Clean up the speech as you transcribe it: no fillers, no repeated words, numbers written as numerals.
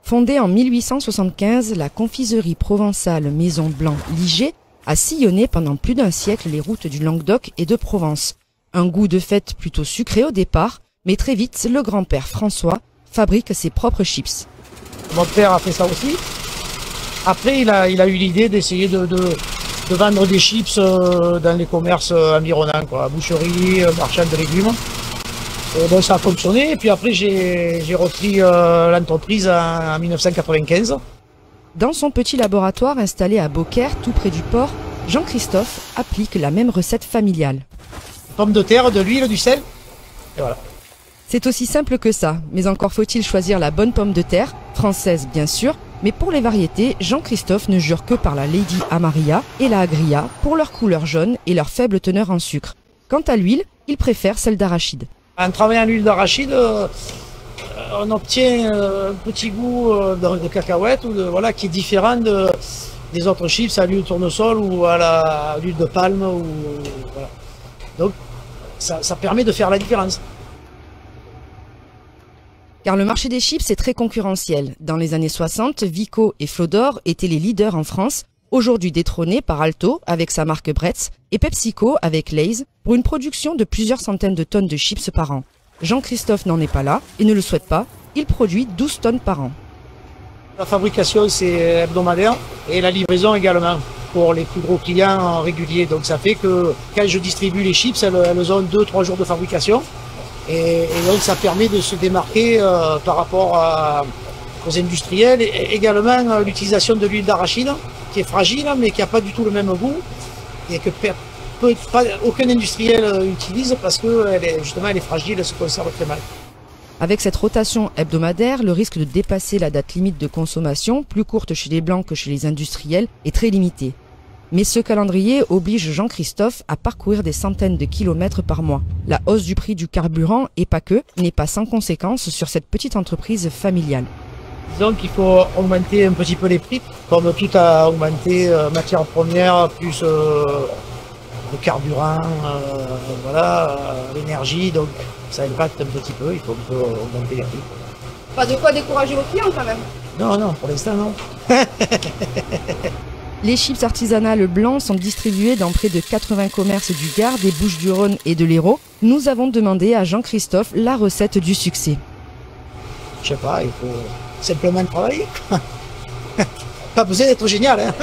Fondée en 1875, la confiserie provençale Maison Blanc Liger a sillonné pendant plus d'un siècle les routes du Languedoc et de Provence. Un goût de fête plutôt sucré au départ, mais très vite, le grand-père François fabrique ses propres chips. Mon père a fait ça aussi. Après, il a eu l'idée d'essayer de vendre des chips dans les commerces environnants, quoi, boucherie, marchand de légumes. Donc ça a fonctionné. Et puis après, j'ai repris l'entreprise en 1995. Dans son petit laboratoire installé à Beaucaire, tout près du port, Jean-Christophe applique la même recette familiale. Pommes de terre, de l'huile, du sel, et voilà. C'est aussi simple que ça, mais encore faut-il choisir la bonne pomme de terre, française bien sûr, mais pour les variétés, Jean-Christophe ne jure que par la Lady Amaria et la Agria pour leur couleur jaune et leur faible teneur en sucre. Quant à l'huile, il préfère celle d'arachide. En travaillant l'huile d'arachide, on obtient un petit goût de cacahuète ou voilà, qui est différent des autres chips à l'huile de tournesol ou à l'huile de palme. Voilà. Donc ça permet de faire la différence. Car le marché des chips est très concurrentiel. Dans les années 60, Vico et Flodor étaient les leaders en France, aujourd'hui détrônés par Alto avec sa marque Bretz et PepsiCo avec Lay's pour une production de plusieurs centaines de tonnes de chips par an. Jean-Christophe n'en est pas là et ne le souhaite pas, il produit 12 tonnes par an. La fabrication c'est hebdomadaire et la livraison également pour les plus gros clients réguliers. Donc ça fait que quand je distribue les chips, elles ont 2-3 jours de fabrication. Et donc ça permet de se démarquer par rapport aux industriels. Et également l'utilisation de l'huile d'arachide, qui est fragile, mais qui n'a pas du tout le même goût. Et que aucun industriel utilise parce que justement elle est fragile, elle se conserve très mal. Avec cette rotation hebdomadaire, le risque de dépasser la date limite de consommation, plus courte chez les blancs que chez les industriels, est très limité. Mais ce calendrier oblige Jean-Christophe à parcourir des centaines de kilomètres par mois. La hausse du prix du carburant, et pas que, n'est pas sans conséquence sur cette petite entreprise familiale. Disons qu'il faut augmenter un petit peu les prix, comme tout a augmenté, matières premières, plus le carburant, voilà, l'énergie, donc ça impacte un petit peu, il faut un peu augmenter les prix. Pas de quoi décourager vos clients quand même. Non, pour l'instant non. Les chips artisanales blancs sont distribués dans près de 80 commerces du Gard, des Bouches-du-Rhône et de l'Hérault. Nous avons demandé à Jean-Christophe la recette du succès. Je sais pas, il faut simplement travailler. Pas besoin d'être génial, hein.